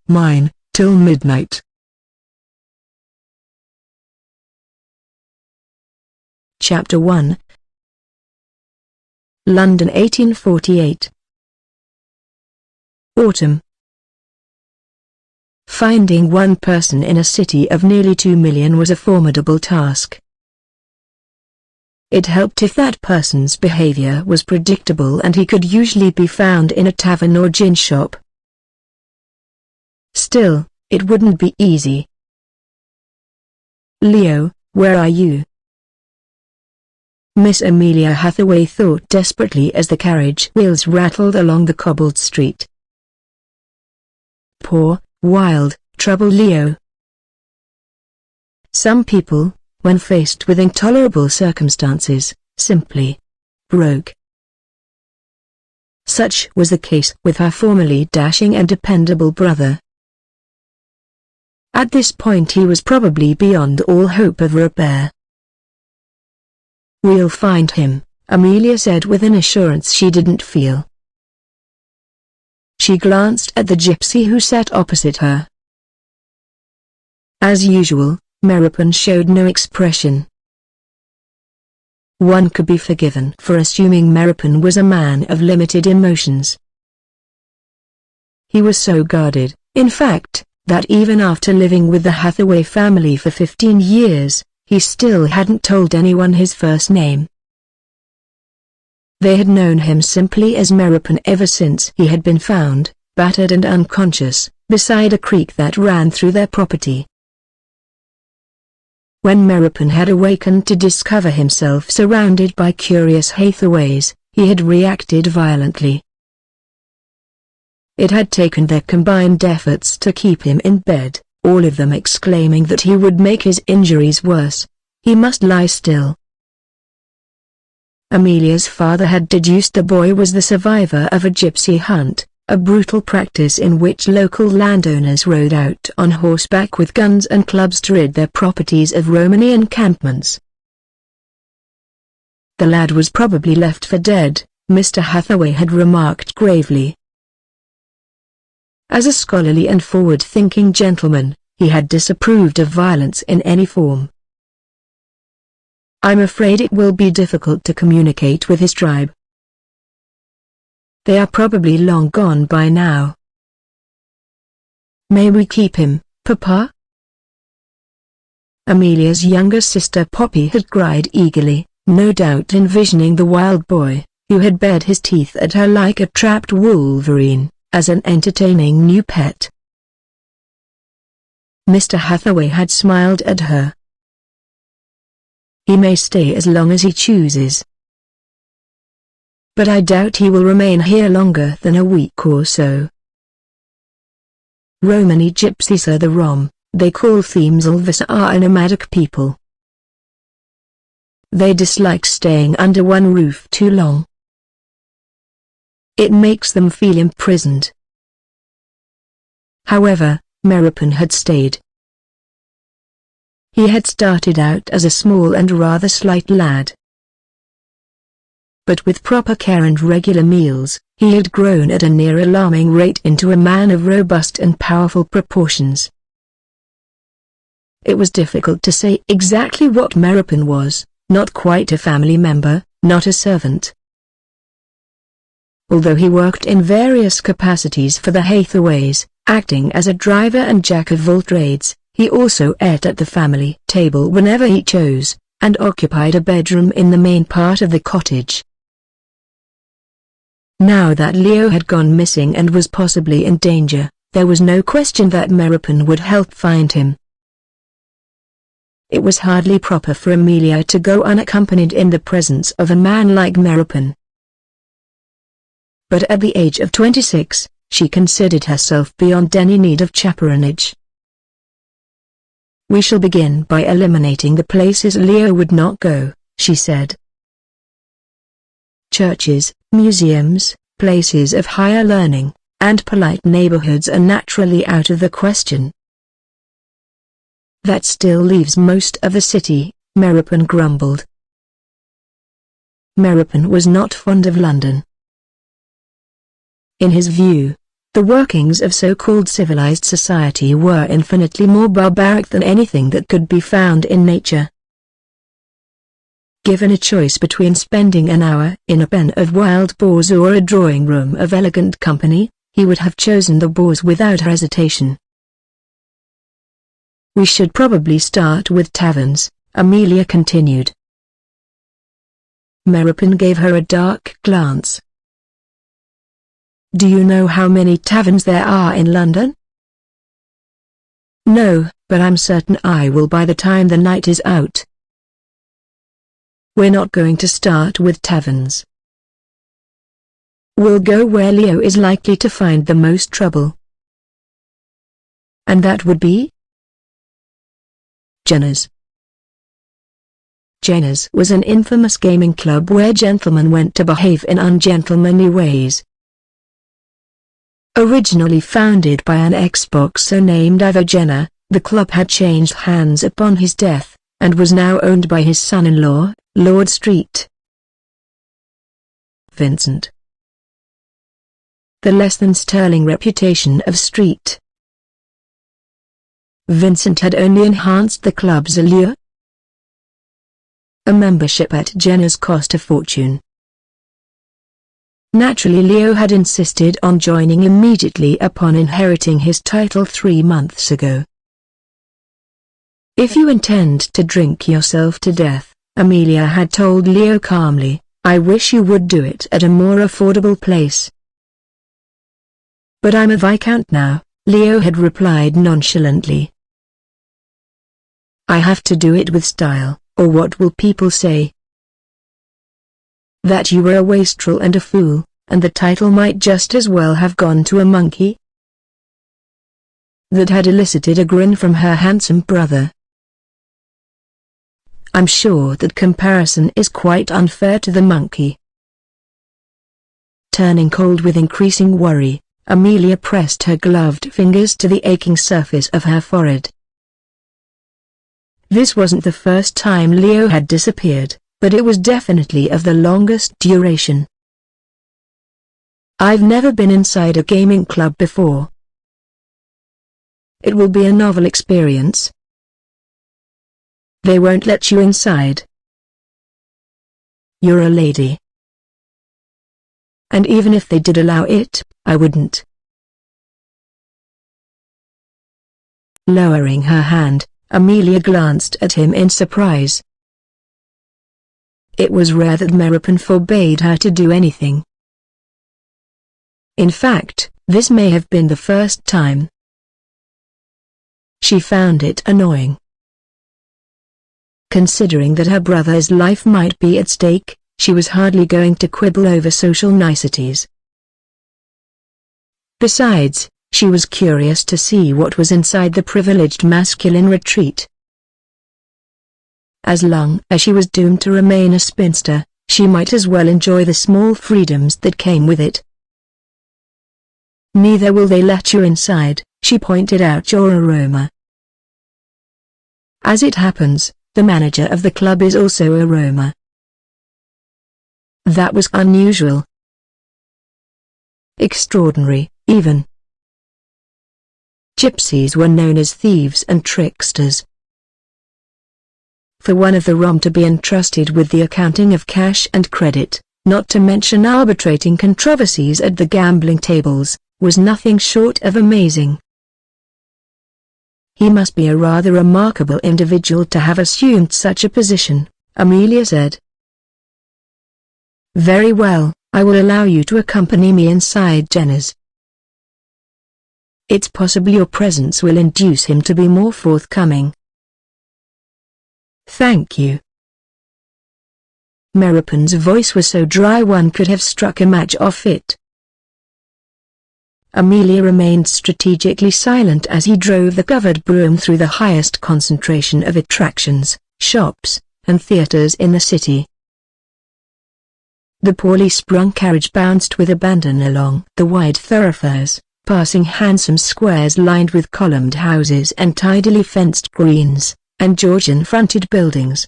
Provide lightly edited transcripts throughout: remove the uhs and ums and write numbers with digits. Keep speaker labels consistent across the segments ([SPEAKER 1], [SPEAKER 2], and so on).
[SPEAKER 1] mine, till midnight.
[SPEAKER 2] Chapter 1. London 1848. Autumn. Finding one person in a city of nearly 2 million was a formidable task. It helped if that person's behavior was predictable and he could usually be found in a tavern or gin shop. Still, it wouldn't be easy. "Leo, where are you?" Miss Amelia Hathaway thought desperately as the carriage wheels rattled along the cobbled street. Poor, wild, troubled Leo. Some people, when faced with intolerable circumstances, simply broke. Such was the case with her formerly dashing and dependable brother. At this point he was probably beyond all hope of repair. "We'll find him," Amelia said with an assurance she didn't feel. She glanced at the gypsy who sat opposite her. As usual, Meropen showed no expression. One could be forgiven for assuming Meropen was a man of limited emotions. He was so guarded, in fact, that even after living with the Hathaway family for 15 years, he still hadn't told anyone his first name. They had known him simply as Meropen ever since he had been found, battered and unconscious, beside a creek that ran through their property. When Meropen had awakened to discover himself surrounded by curious Hathaways, he had reacted violently. It had taken their combined efforts to keep him in bed, all of them exclaiming that he would make his injuries worse. He must lie still. Amelia's father had deduced the boy was the survivor of a gypsy hunt, a brutal practice in which local landowners rode out on horseback with guns and clubs to rid their properties of Romany encampments. "The lad was probably left for dead," Mr. Hathaway had remarked gravely. As a scholarly and forward-thinking gentleman, he had disapproved of violence in any form. "I'm afraid it will be difficult to communicate with his tribe. They are probably long gone by now." "May we keep him, Papa?" Amelia's younger sister Poppy had cried eagerly, no doubt envisioning the wild boy, who had bared his teeth at her like a trapped wolverine, as an entertaining new pet. Mr. Hathaway had smiled at her. "He may stay as long as he chooses. But I doubt he will remain here longer than a week or so. Romany gypsies are the Rom, they call Themselves are a nomadic people. They dislike staying under one roof too long. It makes them feel imprisoned." However, Meropen had stayed. He had started out as a small and rather slight lad. But with proper care and regular meals, he had grown at a near alarming rate into a man of robust and powerful proportions. It was difficult to say exactly what Meropen was, not quite a family member, not a servant. Although he worked in various capacities for the Hathaways, acting as a driver and jack of all trades, he also ate at the family table whenever he chose, and occupied a bedroom in the main part of the cottage. Now that Leo had gone missing and was possibly in danger, there was no question that Meropen would help find him. It was hardly proper for Amelia to go unaccompanied in the presence of a man like Meropen. But at the age of 26, she considered herself beyond any need of chaperonage. "We shall begin by eliminating the places Leo would not go," she said. "Churches, museums, places of higher learning, and polite neighborhoods are naturally out of the question." "That still leaves most of the city," Meropen grumbled. Meropen was not fond of London. In his view, The workings of so-called civilized society were infinitely more barbaric than anything that could be found in nature. Given a choice between spending an hour in a pen of wild boars or a drawing room of elegant company, he would have chosen the boars without hesitation. "We should probably start with taverns," Amelia continued. Meropen gave her a dark glance. "Do you know how many taverns there are in London?" "No, but I'm certain I will by the time the night is out." "We're not going to start with taverns. We'll go where Leo is likely to find the most trouble." "And that would be?" "Jenner's." Jenner's was an infamous gaming club where gentlemen went to behave in ungentlemanly ways. Originally founded by an ex-boxer named Ivor Jenner, the club had changed hands upon his death, and was now owned by his son-in-law, Lord Street. Vincent. The less-than-sterling reputation of Street. Vincent had only enhanced the club's allure. A membership at Jenner's cost a fortune. Naturally, Leo had insisted on joining immediately upon inheriting his title 3 months ago. "If you intend to drink yourself to death," Amelia had told Leo calmly, "I wish you would do it at a more affordable place." "But I'm a viscount now," Leo had replied nonchalantly. "I have to do it with style, or what will people say? That you were a wastrel and a fool, and the title might just as well have gone to a monkey?" That had elicited a grin from her handsome brother. "I'm sure that comparison is quite unfair to the monkey." Turning cold with increasing worry, Amelia pressed her gloved fingers to the aching surface of her forehead. This wasn't the first time Leo had disappeared, but it was definitely of the longest duration. "I've never been inside a gaming club before. It will be a novel experience." "They won't let you inside." "You're a lady." "And even if they did allow it, I wouldn't." Lowering her hand, Amelia glanced at him in surprise. It was rare that Meropen forbade her to do anything. In fact, this may have been the first time. She found it annoying. Considering that her brother's life might be at stake, she was hardly going to quibble over social niceties. Besides, she was curious to see what was inside the privileged masculine retreat. As long as she was doomed to remain a spinster, she might as well enjoy the small freedoms that came with it. "Neither will they let you inside," she pointed out your aroma. "As it happens, the manager of the club is also a Roma." That was unusual. Extraordinary, even. Gypsies were known as thieves and tricksters. For one of the Rom to be entrusted with the accounting of cash and credit, not to mention arbitrating controversies at the gambling tables, was nothing short of amazing. "He must be a rather remarkable individual to have assumed such a position," Amelia said. "Very well, I will allow you to accompany me inside Jenner's. It's possible your presence will induce him to be more forthcoming." "Thank you." Meropen's voice was so dry one could have struck a match off it. Amelia remained strategically silent as he drove the covered brougham through the highest concentration of attractions, shops, and theaters in the city. The poorly sprung carriage bounced with abandon along the wide thoroughfares, passing handsome squares lined with columned houses and tidily fenced greens, and Georgian-fronted buildings.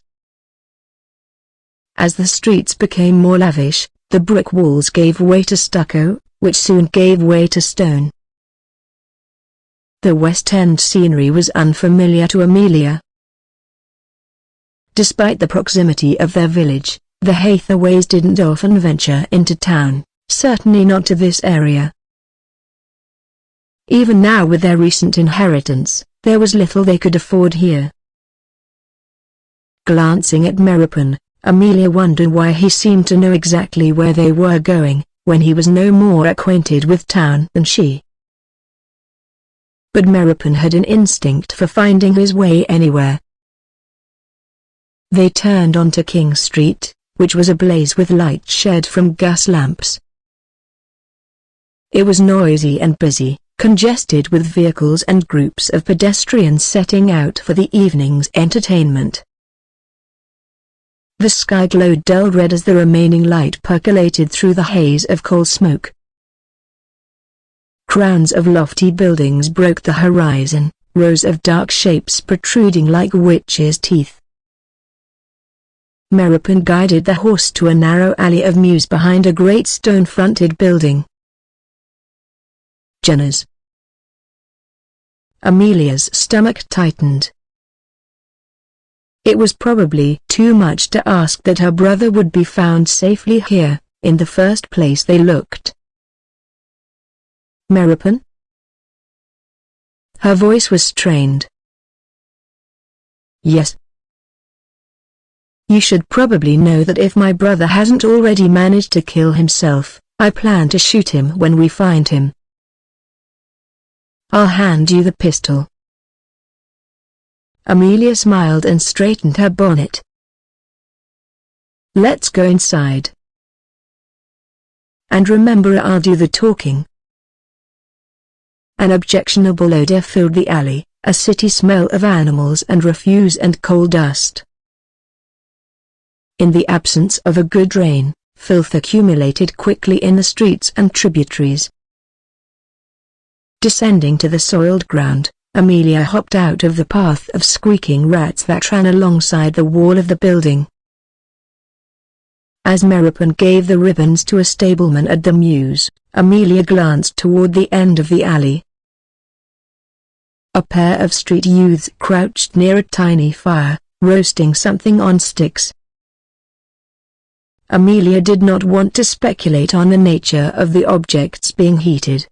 [SPEAKER 2] As the streets became more lavish, the brick walls gave way to stucco, which soon gave way to stone, the West End scenery was unfamiliar to Amelia. Despite the proximity of their village, the Hathaways didn't often venture into town, certainly not to this area. Even now, with their recent inheritance, there was little they could afford here. Glancing at Meropen, Amelia wondered why he seemed to know exactly where they were going, when he was no more acquainted with town than she. But Meropen had an instinct for finding his way anywhere. They turned onto King Street, which was ablaze with light shed from gas lamps. It was noisy and busy, congested with vehicles and groups of pedestrians setting out for the evening's entertainment. The sky glowed dull red as the remaining light percolated through the haze of coal smoke. Crowns of lofty buildings broke the horizon, rows of dark shapes protruding like witches' teeth. Meropen guided the horse to a narrow alley of mews behind a great stone-fronted building. Jenner's. Amelia's stomach tightened. It was probably too much to ask that her brother would be found safely here. In the first place they looked. Meropen? Her voice was strained. Yes. You should probably know that if my brother hasn't already managed to kill himself, I plan to shoot him when we find him. I'll hand you the pistol. Amelia smiled and straightened her bonnet. Let's go inside. And remember, I'll do the talking. An objectionable odor filled the alley, a city smell of animals and refuse and coal dust. In the absence of a good rain, filth accumulated quickly in the streets and tributaries. Descending to the soiled ground, Amelia hopped out of the path of squeaking rats that ran alongside the wall of the building. As Meropen gave the ribbons to a stableman at the mews, Amelia glanced toward the end of the alley. A pair of street youths crouched near a tiny fire, roasting something on sticks. Amelia did not want to speculate on the nature of the objects being heated.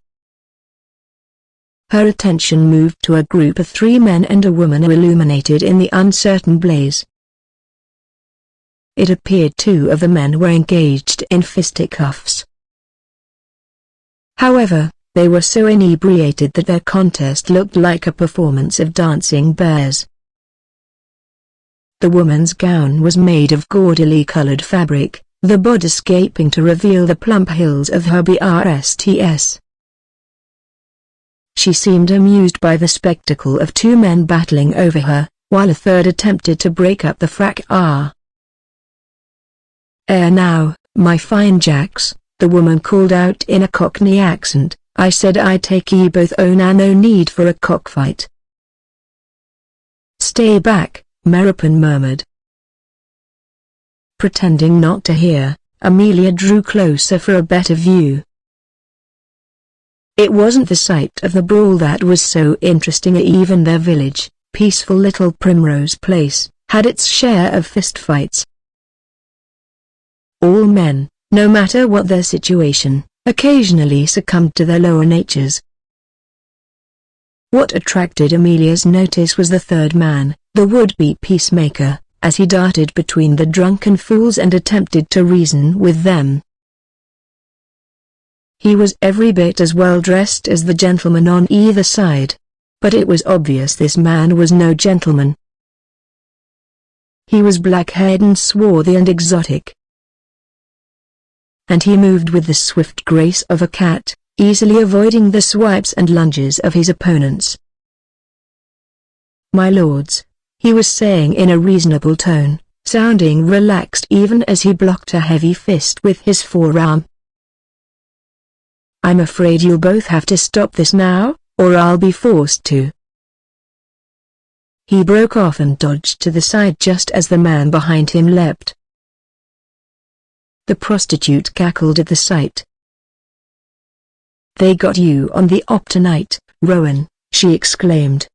[SPEAKER 2] Her attention moved to a group of 3 men and a woman illuminated in the uncertain blaze. It appeared 2 of the men were engaged in fisticuffs. However, they were so inebriated that their contest looked like a performance of dancing bears. The woman's gown was made of gaudily colored fabric, the bodice gaping to reveal the plump hills of her breasts. She seemed amused by the spectacle of 2 men battling over her, while a third attempted to break up the fracas. Now, my fine jacks," the woman called out in a Cockney accent, "I said I take ye both on and no need for a cockfight." "Stay back," Meropen murmured. Pretending not to hear, Amelia drew closer for a better view. It wasn't the sight of the brawl that was so interesting. Even their village, peaceful little Primrose Place, had its share of fistfights. All men, no matter what their situation, occasionally succumbed to their lower natures. What attracted Amelia's notice was the third man, the would-be peacemaker, as he darted between the drunken fools and attempted to reason with them. He was every bit as well dressed as the gentleman on either side, but it was obvious this man was no gentleman. He was black-haired and swarthy and exotic. And he moved with the swift grace of a cat, easily avoiding the swipes and lunges of his opponents. "My lords," he was saying in a reasonable tone, sounding relaxed even as he blocked a heavy fist with his forearm. "I'm afraid you'll both have to stop this now, or I'll be forced to." He broke off and dodged to the side just as the man behind him leapt. The prostitute cackled at the sight. "They got you on the op tonight, Rowan," she exclaimed.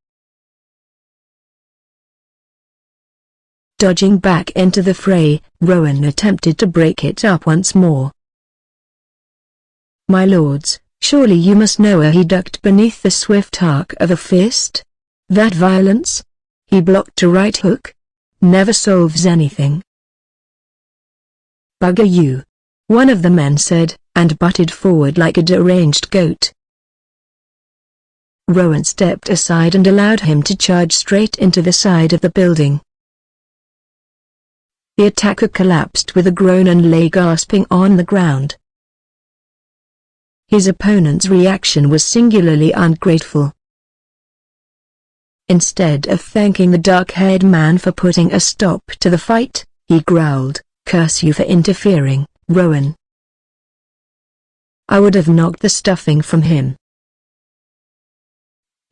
[SPEAKER 2] Dodging back into the fray, Rowan attempted to break it up once more. "My lords, surely you must know," he ducked beneath the swift arc of a fist. "That violence?" He blocked a right hook. "Never solves anything." "Bugger you," one of the men said, and butted forward like a deranged goat. Rowan stepped aside and allowed him to charge straight into the side of the building. The attacker collapsed with a groan and lay gasping on the ground. His opponent's reaction was singularly ungrateful. Instead of thanking the dark-haired man for putting a stop to the fight, he growled, "Curse you for interfering, Rowan." I would have knocked the stuffing from him.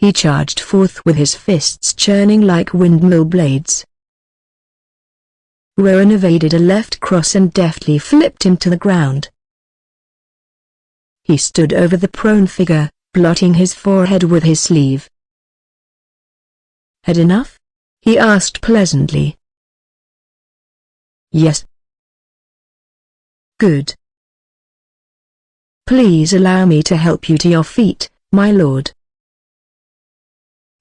[SPEAKER 2] He charged forth with his fists churning like windmill blades. Rowan evaded a left cross and deftly flipped him to the ground. He stood over the prone figure, blotting his forehead with his sleeve. "Had enough?" he asked pleasantly. "Yes." "Good. Please allow me to help you to your feet, my lord."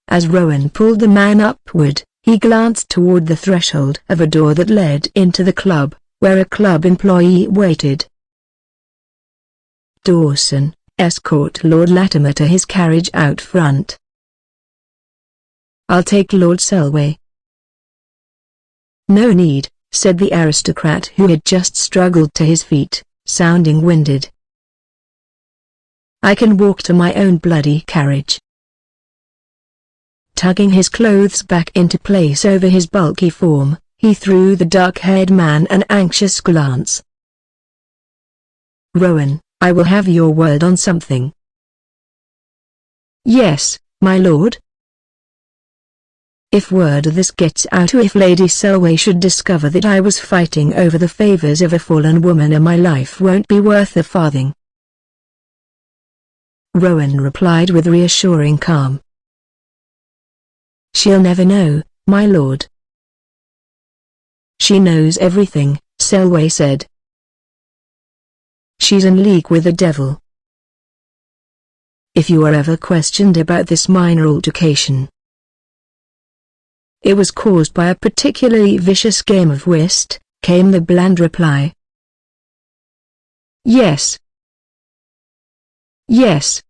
[SPEAKER 2] As Rowan pulled the man upward, he glanced toward the threshold of a door that led into the club, where a club employee waited. "Dawson, escort Lord Latimer to his carriage out front." "I'll take Lord Selway." "No need," said the aristocrat who had just struggled to his feet, sounding winded. "I can walk to my own bloody carriage." Tugging his clothes back into place over his bulky form, he threw the dark-haired man an anxious glance. "Rowan, I will have your word on something." "Yes, my lord." "If word of this gets out, or if Lady Selway should discover that I was fighting over the favors of a fallen woman, my life won't be worth a farthing." Rowan replied with reassuring calm. "She'll never know, my lord." "She knows everything," Selway said. "She's in league with the devil. If you are ever questioned about this minor altercation, it was caused by a particularly vicious game of whist," came the bland reply. "Yes. Yes.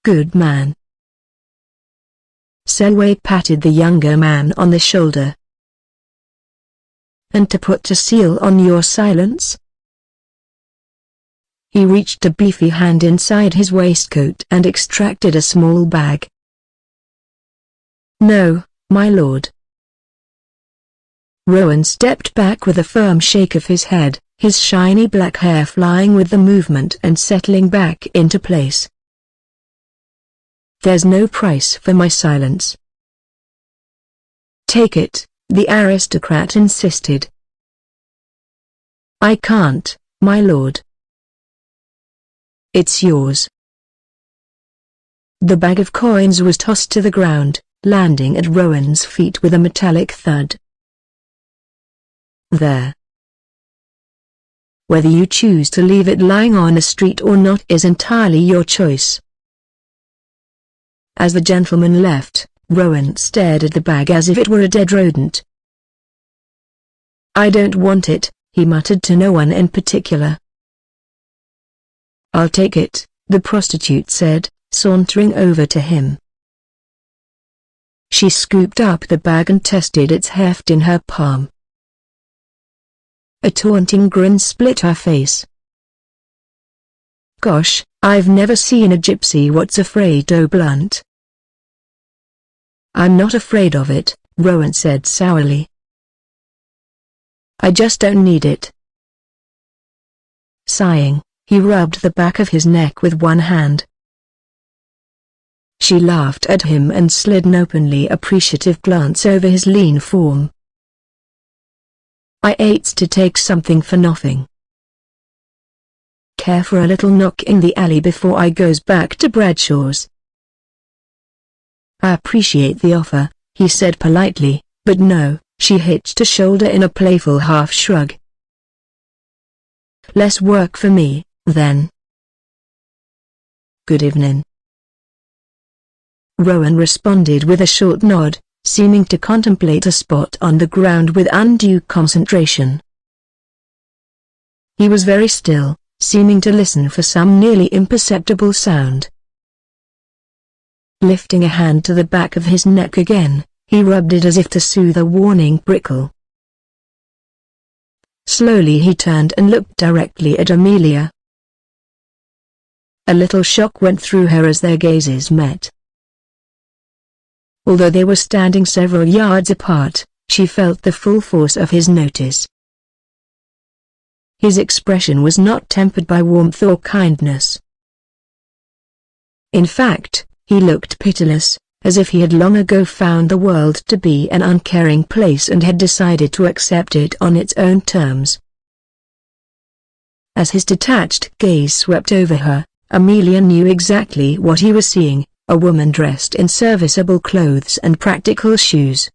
[SPEAKER 2] Good man." Selway patted the younger man on the shoulder. "And to put a seal on your silence?" He reached a beefy hand inside his waistcoat and extracted a small bag. "No, my lord." Rowan stepped back with a firm shake of his head, his shiny black hair flying with the movement and settling back into place. "There's no price for my silence." "Take it," the aristocrat insisted. "I can't, my lord." "It's yours." The bag of coins was tossed to the ground, landing at Rowan's feet with a metallic thud. "There. Whether you choose to leave it lying on the street or not is entirely your choice." As the gentleman left, Rowan stared at the bag as if it were a dead rodent. "I don't want it," he muttered to no one in particular. "I'll take it," the prostitute said, sauntering over to him. She scooped up the bag and tested its heft in her palm. A taunting grin split her face. "Gosh, I've never seen a gypsy what's afraid o' blunt." "I'm not afraid of it," Rowan said sourly. "I just don't need it." Sighing, he rubbed the back of his neck with one hand. She laughed at him and slid an openly appreciative glance over his lean form. "I hates to take something for nothing. Care for a little knock in the alley before I goes back to Bradshaw's?" "I appreciate the offer," he said politely, "but no." She hitched a shoulder in a playful half shrug. "Less work for me, then. Good evening." Rowan responded with a short nod, seeming to contemplate a spot on the ground with undue concentration. He was very still, seeming to listen for some nearly imperceptible sound. Lifting a hand to the back of his neck again, he rubbed it as if to soothe a warning prickle. Slowly he turned and looked directly at Amelia. A little shock went through her as their gazes met. Although they were standing several yards apart, she felt the full force of his notice. His expression was not tempered by warmth or kindness. In fact, he looked pitiless, as if he had long ago found the world to be an uncaring place and had decided to accept it on its own terms. As his detached gaze swept over her, Amelia knew exactly what he was seeing, a woman dressed in serviceable clothes and practical shoes.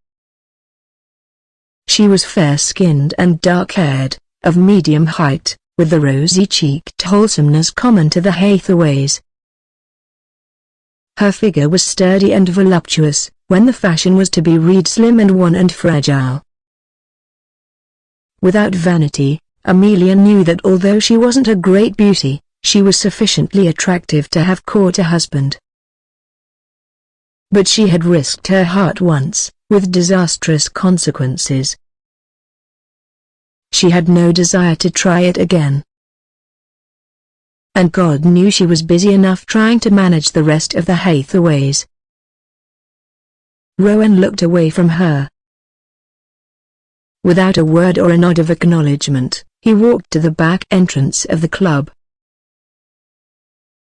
[SPEAKER 2] She was fair-skinned and dark-haired, of medium height, with the rosy-cheeked wholesomeness common to the Hathaways. Her figure was sturdy and voluptuous, when the fashion was to be read slim and wan and fragile. Without vanity, Amelia knew that although she wasn't a great beauty, she was sufficiently attractive to have caught a husband. But she had risked her heart once, with disastrous consequences. She had no desire to try it again. And God knew she was busy enough trying to manage the rest of the Hathaways. Rowan looked away from her. Without a word or a nod of acknowledgement, he walked to the back entrance of the club.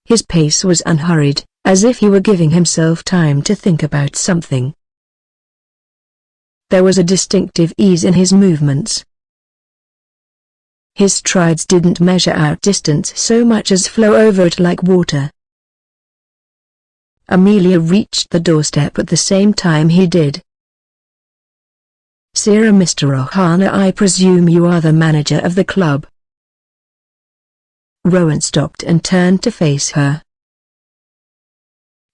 [SPEAKER 2] His pace was unhurried, as if he were giving himself time to think about something. There was a distinctive ease in his movements. His strides didn't measure out distance so much as flow over it like water. Amelia reached the doorstep at the same time he did. "Sir Mr. Ohana, I presume you are the manager of the club?" Rowan stopped and turned to face her.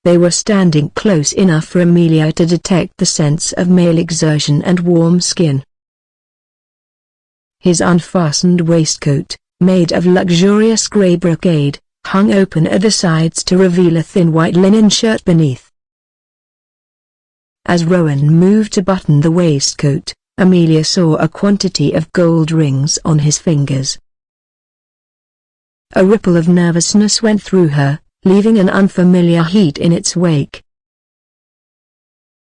[SPEAKER 2] They were standing close enough for Amelia to detect the sense of male exertion and warm skin. His unfastened waistcoat, made of luxurious grey brocade, hung open at the sides to reveal a thin white linen shirt beneath. As Rowan moved to button the waistcoat, Amelia saw a quantity of gold rings on his fingers. A ripple of nervousness went through her, leaving an unfamiliar heat in its wake.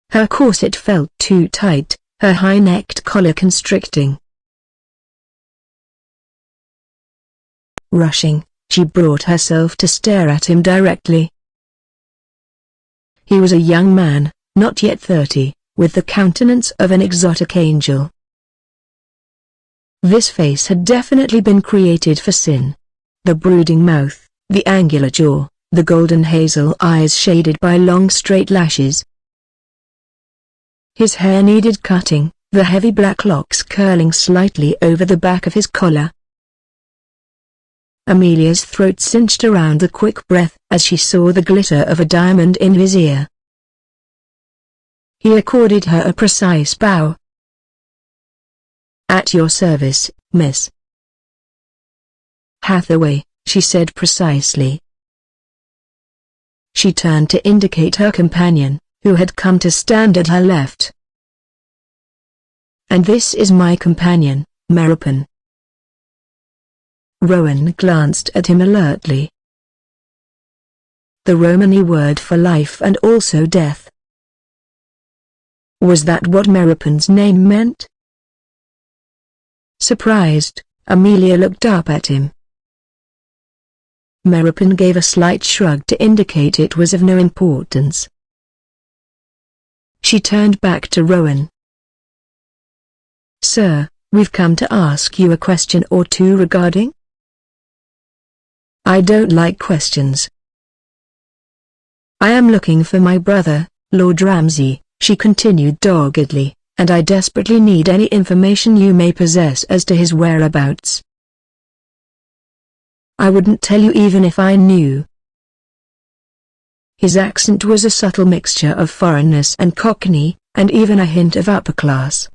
[SPEAKER 2] Her corset felt too tight, her high-necked collar constricting. Rushing, she brought herself to stare at him directly. He was a young man, not yet 30, with the countenance of an exotic angel. This face had definitely been created for sin. The brooding mouth, the angular jaw, the golden hazel eyes shaded by long straight lashes. His hair needed cutting, the heavy black locks curling slightly over the back of his collar. Amelia's throat cinched around a quick breath as she saw the glitter of a diamond in his ear. He accorded her a precise bow. "At your service, Miss Hathaway," she said precisely. She turned to indicate her companion, who had come to stand at her left. "And this is my companion, Meropen." Rowan glanced at him alertly. The Romany word for life and also death. Was that what Meropen's name meant? Surprised, Amelia looked up at him. Meropen gave a slight shrug to indicate it was of no importance. She turned back to Rowan. "Sir, we've come to ask you a question or two regarding—" "I don't like questions." "I am looking for my brother, Lord Ramsay," she continued doggedly, "and I desperately need any information you may possess as to his whereabouts. I wouldn't tell you even if I knew." His accent was a subtle mixture of foreignness and Cockney, and even a hint of upper class.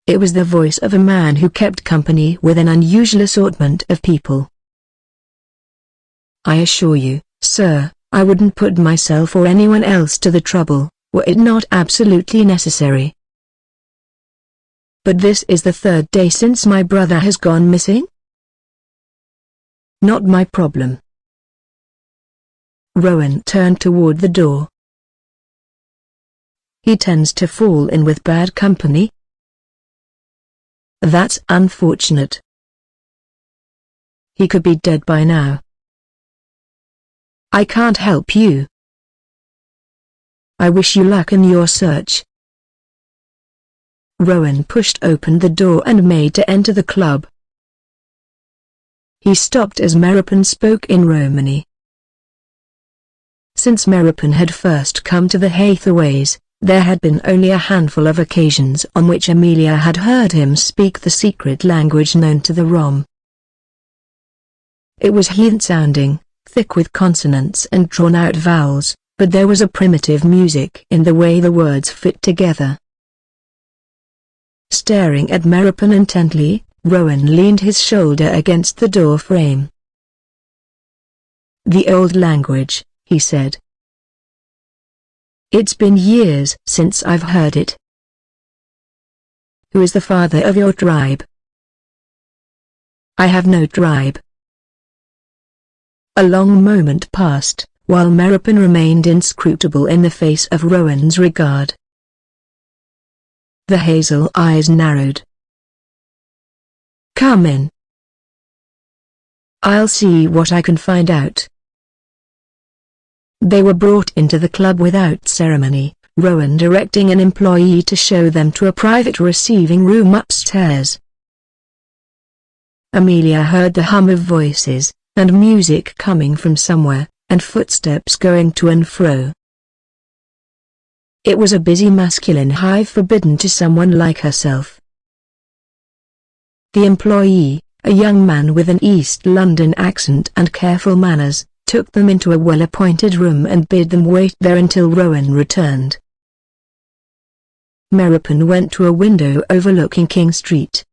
[SPEAKER 2] It was the voice of a man who kept company with an unusual assortment of people. "I assure you, sir, I wouldn't put myself or anyone else to the trouble, were it not absolutely necessary. But this is the third day since my brother has gone missing?" "Not my problem." Rowan turned toward the door. "He tends to fall in with bad company?" "That's unfortunate. He could be dead by now." "I can't help you." "I wish you luck in your search." Rowan pushed open the door and made to enter the club. He stopped as Meropen spoke in Romany. Since Meropen had first come to the Hathaways, there had been only a handful of occasions on which Amelia had heard him speak the secret language known to the Rom. It was Heath-sounding, thick with consonants and drawn-out vowels, but there was a primitive music in the way the words fit together. Staring at Meropen intently, Rowan leaned his shoulder against the door frame. "The old language," he said. "It's been years since I've heard it." "Who is the father of your tribe?" "I have no tribe." A long moment passed, while Meropen remained inscrutable in the face of Rowan's regard. The hazel eyes narrowed. "Come in. I'll see what I can find out." They were brought into the club without ceremony, Rowan directing an employee to show them to a private receiving room upstairs. Amelia heard the hum of voices, and music coming from somewhere, and footsteps going to and fro. It was a busy masculine hive forbidden to someone like herself. The employee, a young man with an East London accent and careful manners, took them into a well-appointed room and bid them wait there until Rowan returned. Meropen went to a window overlooking King Street.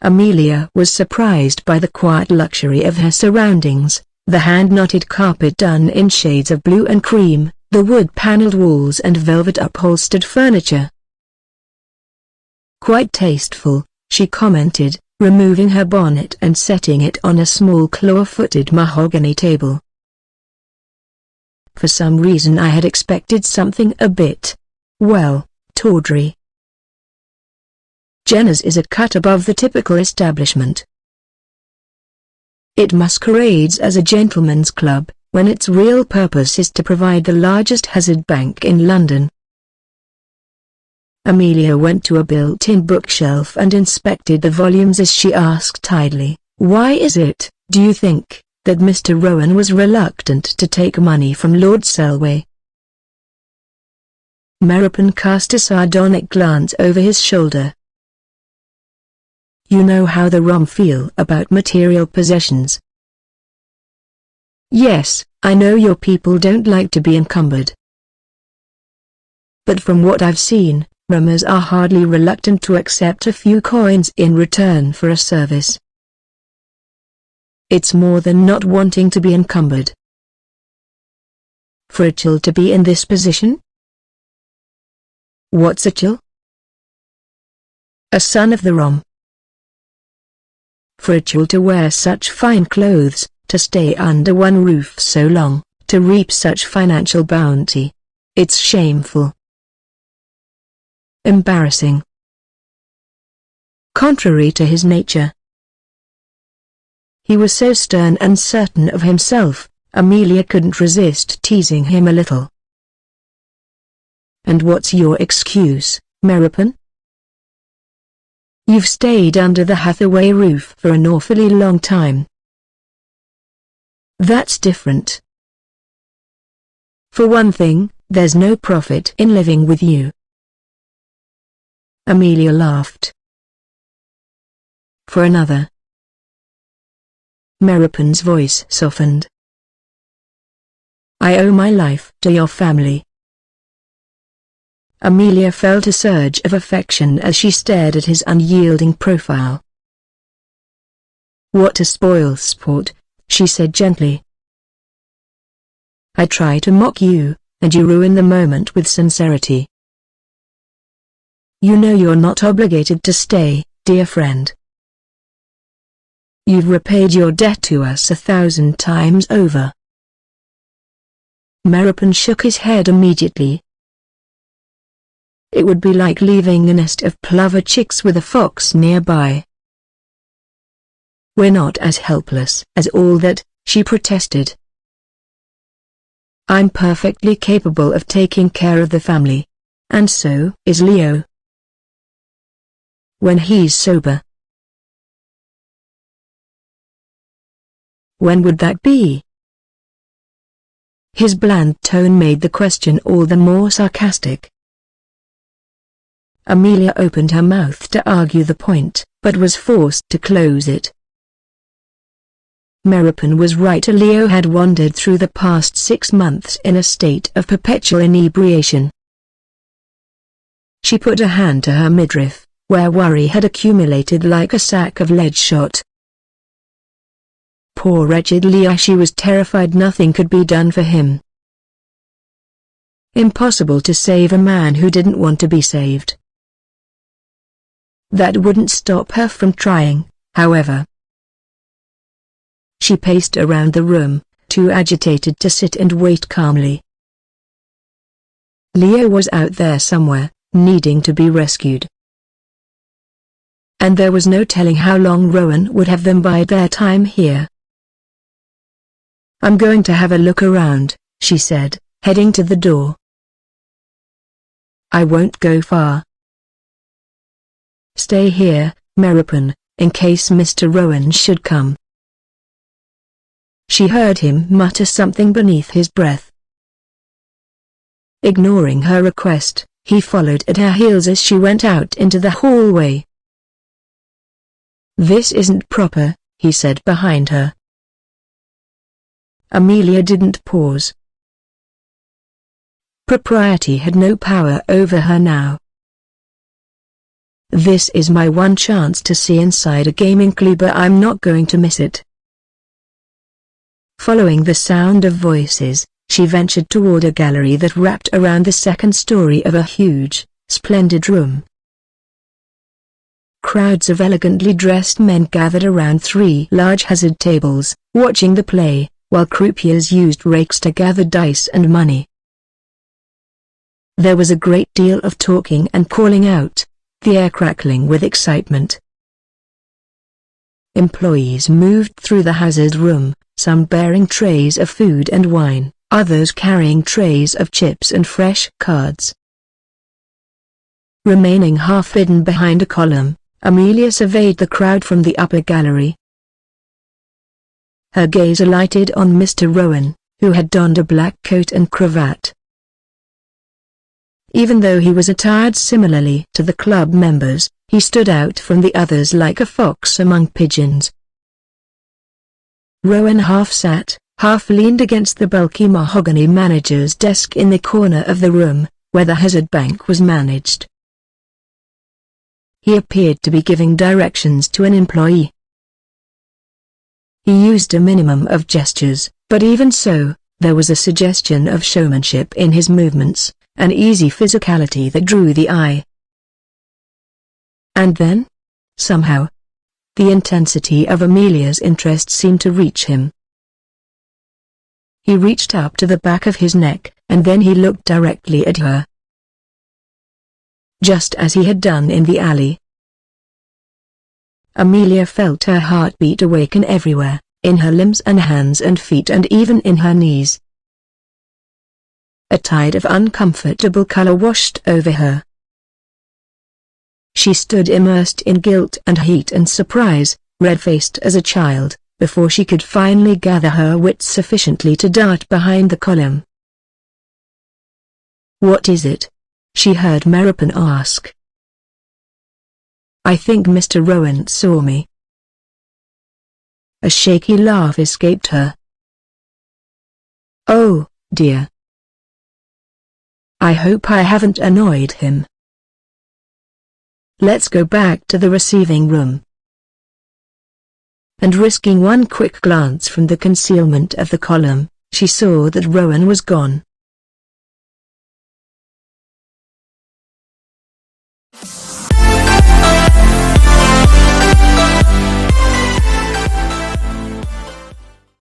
[SPEAKER 2] Amelia was surprised by the quiet luxury of her surroundings, the hand-knotted carpet done in shades of blue and cream, the wood-paneled walls and velvet-upholstered furniture. "Quite tasteful," she commented, removing her bonnet and setting it on a small claw-footed mahogany table. "For some reason I had expected something a bit, well, tawdry. Jenner's is a cut above the typical establishment. It masquerades as a gentleman's club, when its real purpose is to provide the largest hazard bank in London." Amelia went to a built-in bookshelf and inspected the volumes as she asked idly, "Why is it, do you think, that Mr. Rowan was reluctant to take money from Lord Selway?" Meropen cast a sardonic glance over his shoulder. "You know how the Rom feel about material possessions." "Yes, I know your people don't like to be encumbered. But from what I've seen, Rommers are hardly reluctant to accept a few coins in return for a service. It's more than not wanting to be encumbered." "For a chill to be in this position?" "What's a chill?" "A son of the Rom." "For a chill to wear such fine clothes, to stay under one roof so long, to reap such financial bounty. It's shameful. Embarrassing. Contrary to his nature." He was so stern and certain of himself, Amelia couldn't resist teasing him a little. "And what's your excuse, Meropen? You've stayed under the Hathaway roof for an awfully long time." "That's different. For one thing, there's no profit in living with you." Amelia laughed. For another. Meropen's voice softened. "I owe my life to your family." Amelia felt a surge of affection as she stared at his unyielding profile. "What a spoilsport," she said gently. "I try to mock you, and you ruin the moment with sincerity. You know you're not obligated to stay, dear friend. You've repaid your debt to us 1,000 times over." Meropen shook his head immediately. It would be like leaving a nest of plover chicks with a fox nearby. "We're not as helpless as all that," she protested. "I'm perfectly capable of taking care of the family. And so is Leo. When he's sober." "When would that be?" His bland tone made the question all the more sarcastic. Amelia opened her mouth to argue the point, but was forced to close it. Meropen was right. Leo had wandered through the past 6 months in a state of perpetual inebriation. She put a hand to her midriff, where worry had accumulated like a sack of lead shot. Poor wretched Leo. She was terrified nothing could be done for him. Impossible to save a man who didn't want to be saved. That wouldn't stop her from trying, however. She paced around the room, too agitated to sit and wait calmly. Leo was out there somewhere, needing to be rescued. And there was no telling how long Rowan would have them bide their time here. "I'm going to have a look around," she said, heading to the door. "I won't go far. Stay here, Meropen, in case Mr. Rowan should come." She heard him mutter something beneath his breath. Ignoring her request, he followed at her heels as she went out into the hallway. "This isn't proper," he said behind her. Amelia didn't pause. Propriety had no power over her now. "This is my one chance to see inside a gaming club, but I'm not going to miss it." Following the sound of voices, she ventured toward a gallery that wrapped around the second story of a huge, splendid room. Crowds of elegantly dressed men gathered around 3 large hazard tables, watching the play, while croupiers used rakes to gather dice and money. There was a great deal of talking and calling out, the air crackling with excitement. Employees moved through the hazard room, some bearing trays of food and wine, others carrying trays of chips and fresh cards. Remaining half hidden behind a column, Amelia surveyed the crowd from the upper gallery. Her gaze alighted on Mr. Rowan, who had donned a black coat and cravat. Even though he was attired similarly to the club members, he stood out from the others like a fox among pigeons. Rowan half sat, half leaned against the bulky mahogany manager's desk in the corner of the room, where the Hazard Bank was managed. He appeared to be giving directions to an employee. He used a minimum of gestures, but even so, there was a suggestion of showmanship in his movements, an easy physicality that drew the eye. And then, somehow, the intensity of Amelia's interest seemed to reach him. He reached up to the back of his neck, and then he looked directly at her. Just as he had done in the alley. Amelia felt her heartbeat awaken everywhere, in her limbs and hands and feet and even in her knees. A tide of uncomfortable color washed over her. She stood immersed in guilt and heat and surprise, red-faced as a child, before she could finally gather her wits sufficiently to dart behind the column. "What is it?" she heard Meropen ask. "I think Mr. Rowan saw me." A shaky laugh escaped her. "Oh, dear. I hope I haven't annoyed him. Let's go back to the receiving room." And risking one quick glance from the concealment of the column, she saw that Rowan was gone.